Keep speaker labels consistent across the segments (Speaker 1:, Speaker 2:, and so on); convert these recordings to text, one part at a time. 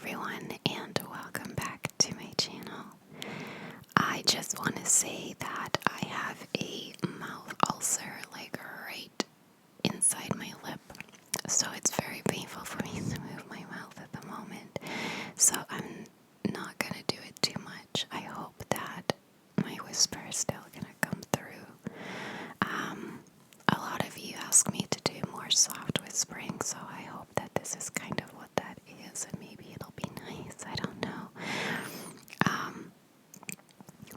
Speaker 1: everyone, and welcome back to my channel. I just want to say that I have a mouth ulcer like right inside my lip, so it's very painful for me to move my mouth at the moment, so I'm not gonna do it too much. I hope that my whisper is still gonna come through. A lot of you ask me to do more soft whispering, so I hope that this is kind of what that is, and maybe it'll be nice. I don't know.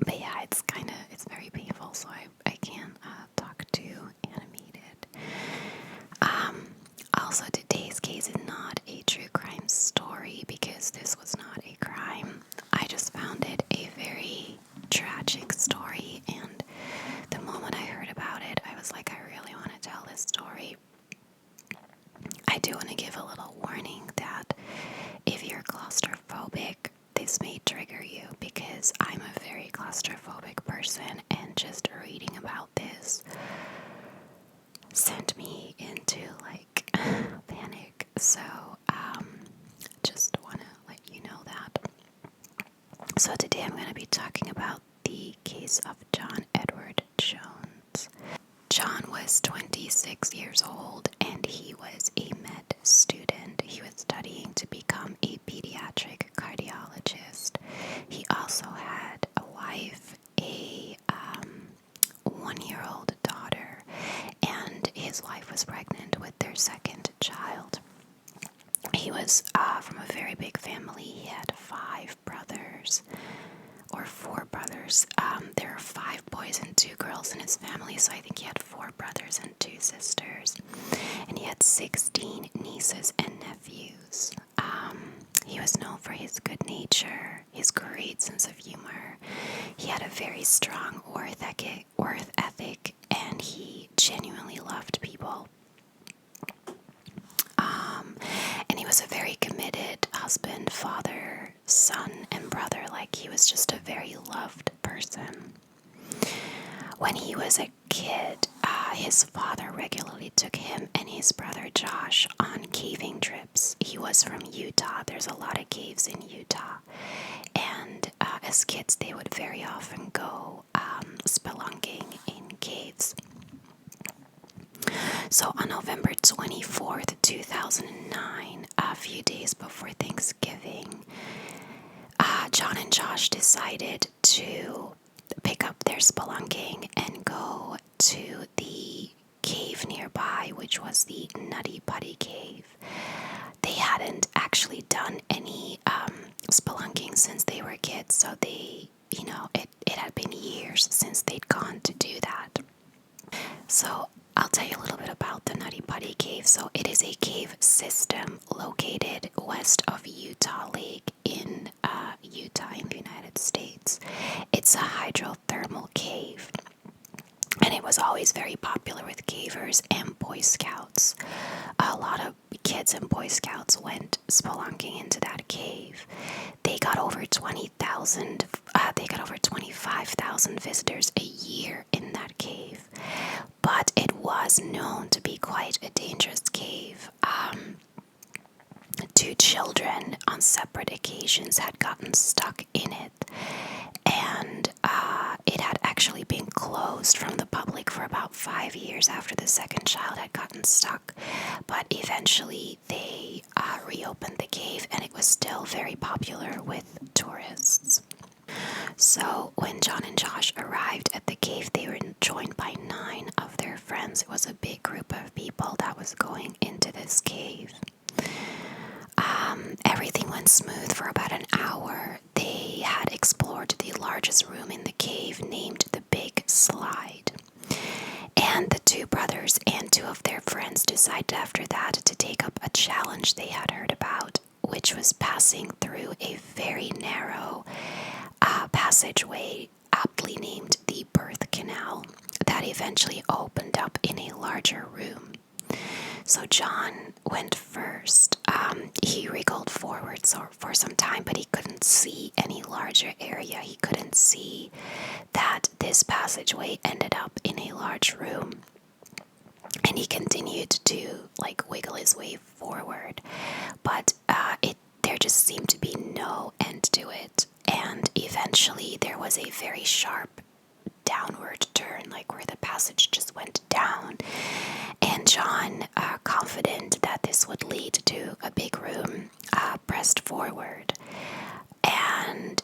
Speaker 1: But yeah, it's very painful, so I can't talk too animated. Also, today's case is not a true crime story because this was not a crime. I just found it a very tragic story, and the moment I heard about it, I was like, I really want to tell this story. I do want to give a little warning that if you're claustrophobic, this may trigger you because I'm a very claustrophobic person, and just reading about this sent me into like panic. So just want to let you know that. So today I'm going to be talking about the case of John Edward Jones. John was 26 years old and he was a med student. He was studying to become a pediatric cardiologist. He also had a wife, a 1-year-old daughter, and his wife was pregnant with their second child. He was from a very big family. He had 5 brothers. Or 4 brothers. There are 5 boys and 2 girls in his family, so I think he had 4 brothers and 2 sisters. And he had 16 nieces and nephews. He was known for his good nature, his great sense of humor. He had a very strong worth ethic, and he genuinely loved people. And he was a very committed husband, father, son, and brother. Like, he was just a very loved person. When he was a kid, his father regularly took him and his brother Josh on caving trips. He was from Utah. There's a lot of caves in Utah. And as kids, they would very often go spelunking in caves. So on November 24th, 2009, a few days before Thanksgiving, John and Josh decided to pick up their spelunking and go to the cave nearby, which was the Nutty Putty Cave. They hadn't actually done any spelunking since they were kids, so it had been years since they'd gone to do that. So I'll tell you a little bit about the Nutty Putty Cave. So it is a cave system located west of Utah Lake in Utah in the United States. It's a hydrothermal cave, and it was always very popular with cavers and Boy Scouts. A lot of kids and Boy Scouts went spelunking into that cave. They got over 25,000 visitors a year in that cave. But it was known to be quite a dangerous cave. 2 children on separate occasions had gotten stuck in it, and it had actually been closed from the public for about 5 years after the second child had gotten stuck. But eventually they reopened the cave, and it was still very popular with tourists. So when John and Josh arrived at the cave, they were joined by 9 of their friends. It was a big group of people that was going into this cave. Everything went smooth for about an hour. They had explored the largest room in the cave, named the Big Slide. And the 2 brothers and 2 of their friends decided after that to take up a challenge they had heard about, which was passing through a very narrow passageway, aptly named the Birth Canal, that eventually opened up in a larger room. So John went first. He wriggled forward for some time, but he couldn't see any larger area. He couldn't see that this passageway ended up in a large room. And he continued to wiggle his way forward, but there just seemed to was a very sharp downward turn, like where the passage just went down. And John, confident that this would lead to a big room, pressed forward. And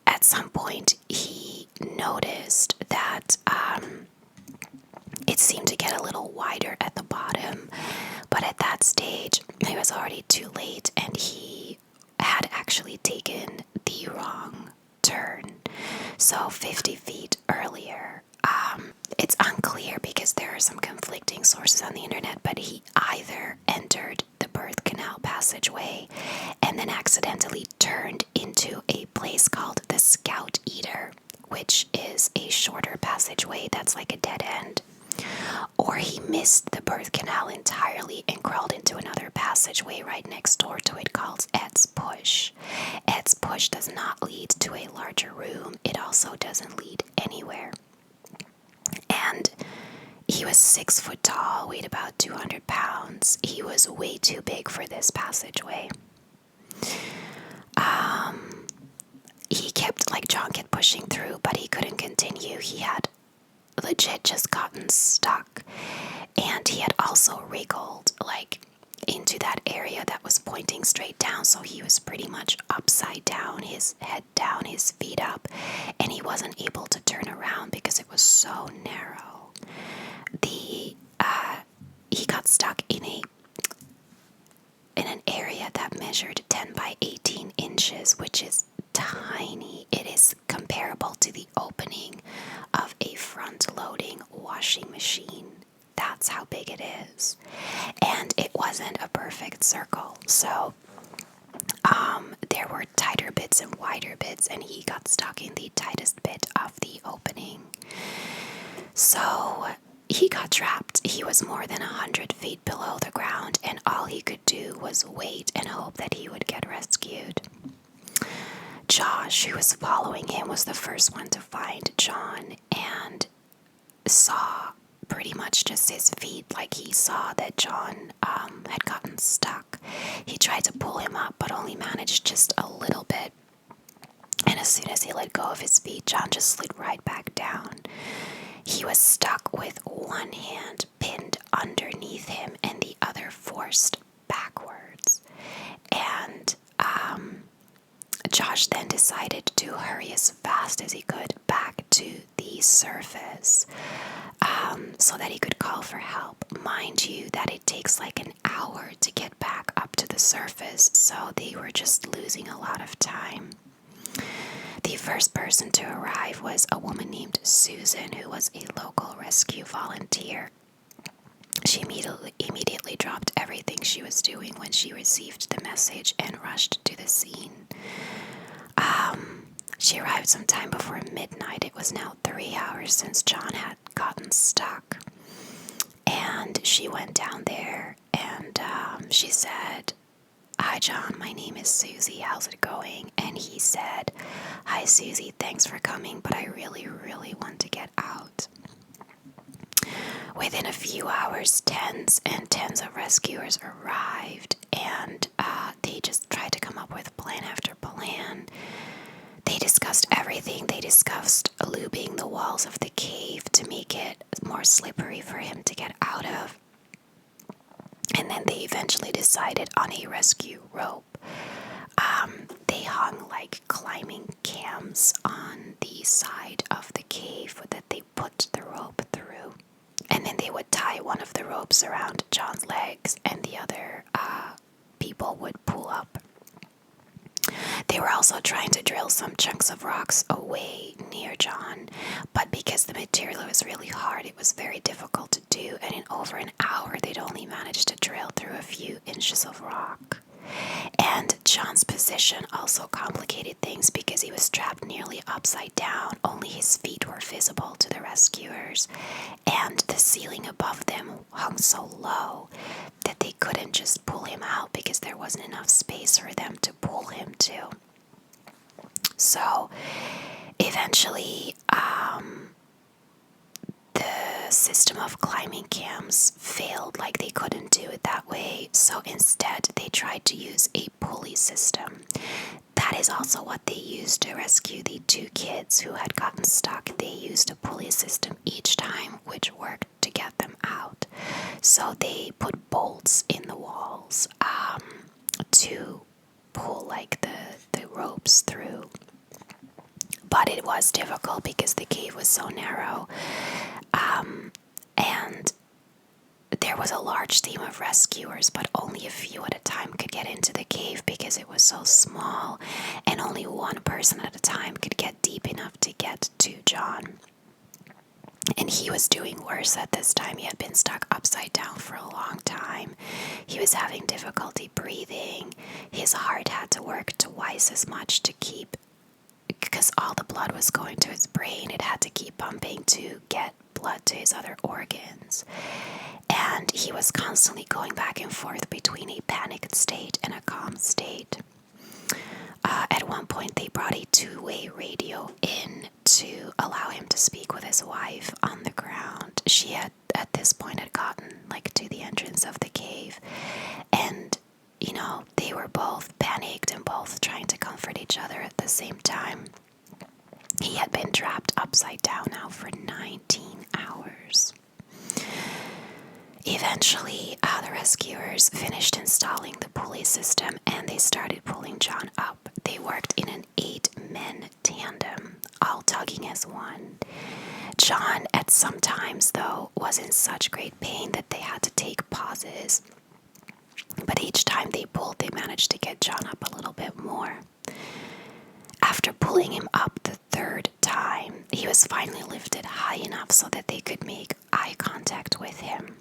Speaker 1: at some point, he noticed that it seemed to get a little wider at the bottom. But at that stage, it was already too late, and he had actually taken the wrong turn. So 50 feet earlier, it's unclear because there are some conflicting sources on the internet, but he either entered the birth canal passageway and then accidentally turned into a place called the Scout Eater, which is a shorter passageway that's like a dead end. Or he missed the birth canal entirely and crawled into another passageway right next door to it called Ed's Push. Ed's Push does not lead to a larger room. It also doesn't lead anywhere. And he was 6 foot tall, weighed about 200 pounds. He was way too big for this passageway. John kept pushing through, but he couldn't continue. He had legit just gotten stuck, and he had also wriggled into that area that was pointing straight down, so he was pretty much upside down, his head down, his feet up, and he wasn't able to turn around because it was so narrow. He got stuck in an area that measured 10 by 18 inches, which is tiny. It is comparable to the opening of a front-loading washing machine. That's how big it is. And it wasn't a perfect circle. So there were tighter bits and wider bits, and he got stuck in the tightest bit of the opening. So he got trapped. He was more than 100 feet below the ground, and all he could do was wait and hope that he would get rescued. Josh, who was following him, was the first one to find John and saw pretty much just his feet. He saw that John had gotten stuck. He tried to pull him up, but only managed just a little bit. And as soon as he let go of his feet, John just slid right back down. He was stuck with one hand pinned underneath him and the other forced backwards. And Josh then decided to hurry as fast as he could back to the surface so that he could call for help. Mind you that it takes an hour to get back up to the surface, so they were just losing a lot of time. The first person to arrive was a woman named Susan, who was a local rescue volunteer. She immediately dropped everything she was doing when she received the message and rushed to the scene. She arrived sometime before midnight. It was now 3 hours since John had gotten stuck. And she went down there and she said, "Hi, John, my name is Susie. How's it going?" And he said, "Hi, Susie, thanks for coming, but I really, really want to get out." Within a few hours, tens and tens of rescuers arrived, and they just tried to come up with plan after plan. They discussed everything. They discussed lubing the walls of the cave to make it more slippery for him to get out of. And then they eventually decided on a rescue rope. They hung climbing cams on the side of the cave that they put the rope through. And then they would tie one of the ropes around John's legs, and the other people would pull up. They were also trying to drill some chunks of rocks away near John, but because the material was really hard, it was very difficult to do, and in over an hour they'd only managed to drill through a few inches of rock. And John's position also complicated things because he was trapped nearly upside down. Only his feet were visible to the rescuers, and the ceiling above them hung so low that they couldn't just pull him out because there wasn't enough space for them to pull him to. So eventually the system of climbing cams failed. They couldn't do it that way, so instead they tried to use a pulley system. That is also what they used to rescue the 2 kids who had gotten stuck. They used a pulley system each time, which worked to get them out. So they put bolts in the walls to pull like the ropes through. But it was difficult because the cave was so narrow. And there was a large team of rescuers, but only a few at a time could get into the cave because it was so small, and only one person at a time could get deep enough to get to John. And he was doing worse at this time. He had been stuck upside down for a long time. He was having difficulty breathing. His heart had to work twice as much to keep, because all the blood was going to his brain. It had to keep pumping to get blood to his other organs. And he was constantly going back and forth between a panicked state and a calm state. At one point, they brought a 2-way radio in to allow him to speak with his wife on the ground. She had, at this point, had gotten like to the entrance of the cave, and they were both panicked and both trying to comfort each other at the same time. He had been trapped upside down now for 19 hours. Eventually, the rescuers finished installing the pulley system and they started pulling John up. They worked in an 8-man tandem, all tugging as one. John, at some times, though, was in such great pain that they had to take pauses. But each time they pulled, they managed to get John up a little bit more. After pulling him up the 3rd time, he was finally lifted high enough so that they could make eye contact with him.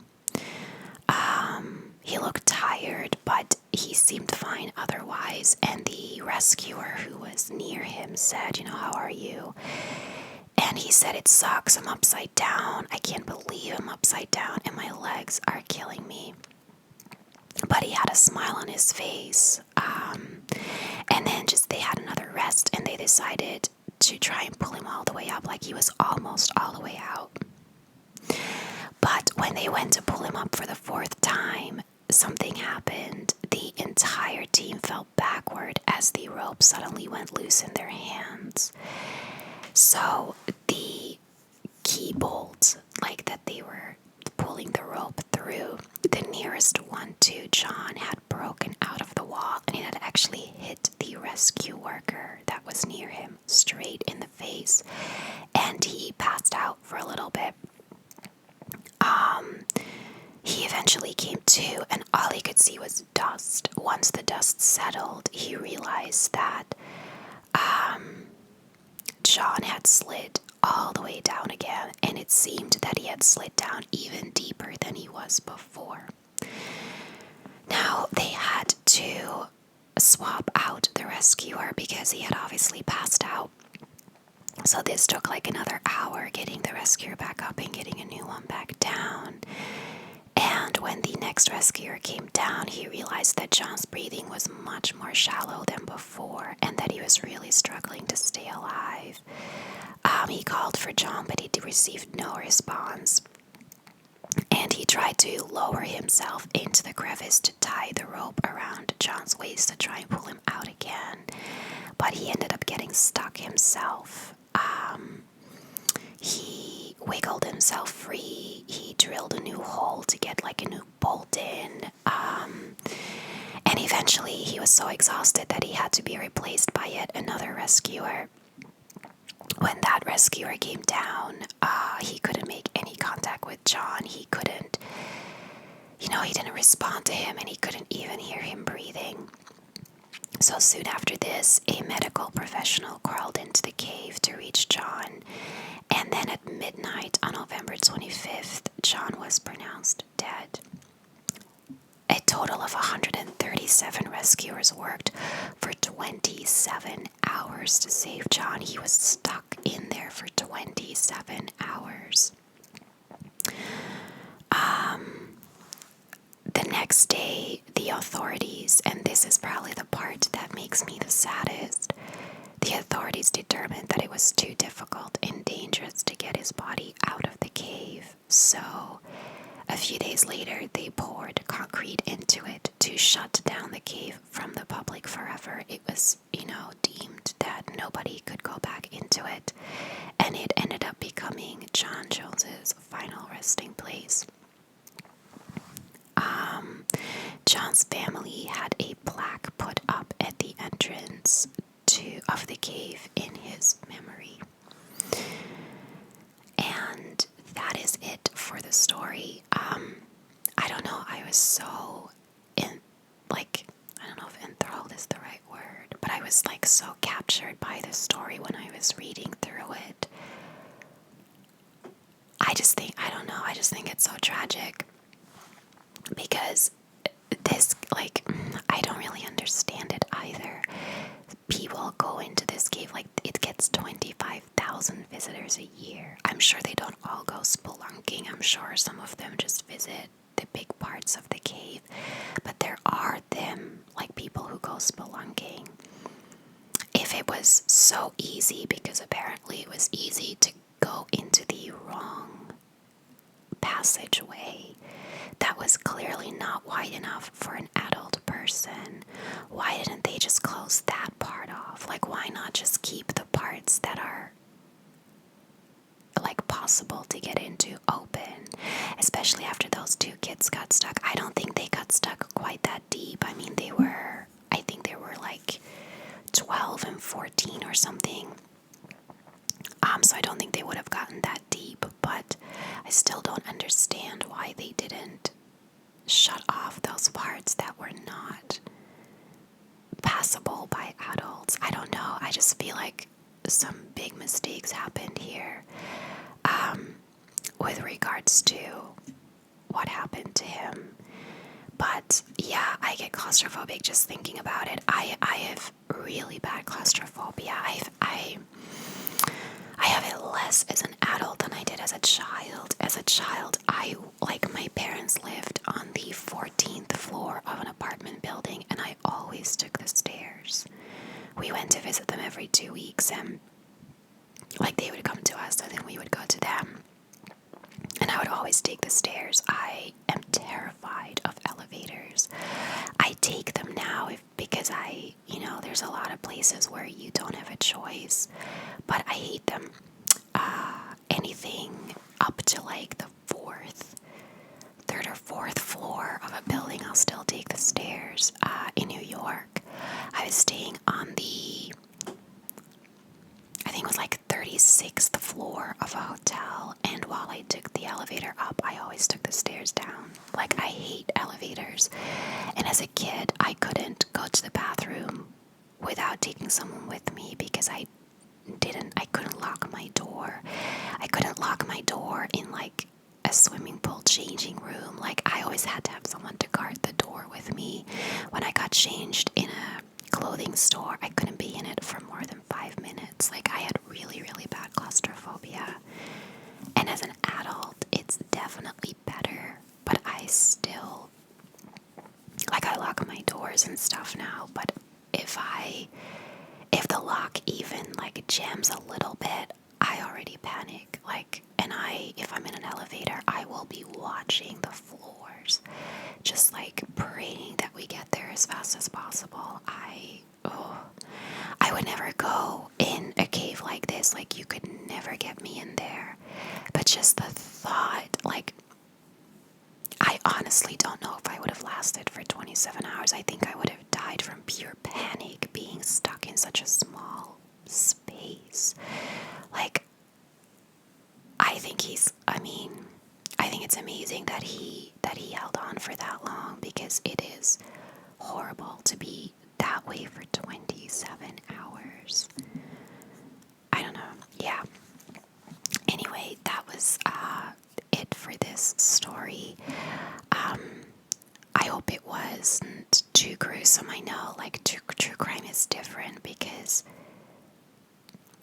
Speaker 1: He looked tired, but he seemed fine otherwise, and the rescuer who was near him said, "How are you?" And he said, "It sucks, I'm upside down. I can't believe I'm upside down, and my legs are killing me." But he had a smile on his face. And then they had another rest, and they decided to try and pull him all the way up, like he was almost all the way out. But when they went to pull him up for the 4th time, something happened. The entire team fell backward as the rope suddenly went loose in their hands. So the key bolt, like that they were pulling the rope through, the nearest one to John had broken out of the wall, and it had actually hit the rescue worker that was near him straight in the face, and he passed out for a little bit. He eventually came to, and all he could see was dust. Once the dust settled, he realized that John had slid all the way down again, and it seemed that he had slid down even deeper than he was before. Now, they had to swap out the rescuer because he had obviously passed out. So this took like another hour, getting the rescuer back up and getting a new one back down. And when the next rescuer came down, he realized that John's breathing was much more shallow than before, and that he was really struggling to stay alive. He called for John, but he received no response. And he tried to lower himself into the crevice to tie the rope around John's waist to try and pull him out again. But he ended up getting stuck himself. He wiggled himself free. He drilled a new hole to get like a new bolt in. And eventually he was so exhausted that he had to be replaced by yet another rescuer. When that rescuer came down, he couldn't make any contact with John. He couldn't, he didn't respond to him, and he couldn't even hear him breathing. So soon after this, a medical professional crawled into the cave to reach John, and then at midnight on November 25th, John was pronounced dead. A total of 137 rescuers worked for 27 hours to save John. He was stuck in there for 27 hours. The next day, the authorities, and this is probably the part that makes me the saddest, the authorities determined that it was too difficult and dangerous to get his body out of the cave. So a few days later, they poured concrete into it to shut down the cave from the public forever. forever. It was, deemed that nobody could go back into it, and it ended up becoming John Jones's final resting place. John's family had a plaque put up at the entrance of the cave in his memory. And that is it for the story. I don't know, I was so I don't know if enthralled is the right word, but I was so captured by the story when I was reading through it. I just think it's so tragic, because this, I don't really understand it either. People go into this cave, it gets 25,000 visitors a year. I'm sure they don't all go spelunking. I'm sure some of them just visit the big parts of the cave. But there are people who go spelunking. If it was so easy, because apparently it was easy to go into the wrong passageway that was clearly not wide enough for an adult person, why didn't they just close that part off? Why not just keep the parts that are possible to get into open? Especially after those two kids got stuck. I don't think they got stuck quite that deep. I mean, I think they were 12 and 14 or something. So I don't think they would have gotten that deep, but I still don't understand why they didn't shut off those parts that were not passable by adults. I don't know. I just feel like some big mistakes happened here with regards to what happened to him. But yeah, I get claustrophobic just thinking about it. I have really bad claustrophobia. I have it less as an adult than I did as a child. As a child, my parents lived on the 14th floor of an apartment building, and I always took the stairs. We went to visit them every 2 weeks, and they would come to us, and then we would go to them. And I would always take the stairs. I am terrified of elevators. I take them now because there's a lot of places where you don't have a choice, but I hate them. Anything up to the third or fourth floor of a building, I'll still take the stairs. In New York, I was staying on I think it was 36th floor of a hotel, and while I took the elevator up, I always took the stairs down. I hate elevators. And as a kid, I couldn't go to the bathroom without taking someone with me, because I couldn't lock my door. I couldn't lock my door in a swimming pool changing room. I always had to have someone to guard the door with me. When I got changed in a clothing store, I couldn't be in it for more than 5 minutes. I had really, really bad claustrophobia. And as an adult, it's definitely better, but I still, I lock my doors and stuff now, but if the lock even jams a little bit, I already panic. And if I'm in an elevator, I will be watching the floors, just praying that we get there as fast as possible. I would never go in a cave like this. You could never get me in there. But just the thought, I honestly don't know if I would have lasted for 27 hours. I think I would have died from pure panic being stuck in such a small space. I think it's amazing that he held on for that long, because it is horrible to be that way for 27 hours. I don't know. Yeah. Anyway, that was it for this story. I hope it wasn't too gruesome. I know, true crime is different, because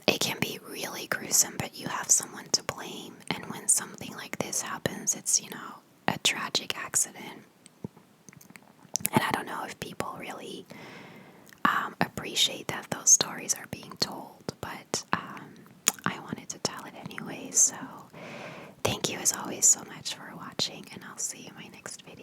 Speaker 1: it can be really gruesome, but you have someone to blame. And when something like this happens, it's, a tragic accident. And I don't know if people really appreciate that those stories are being told, but I wanted to tell it anyway. So thank you as always so much for watching, and I'll see you in my next video.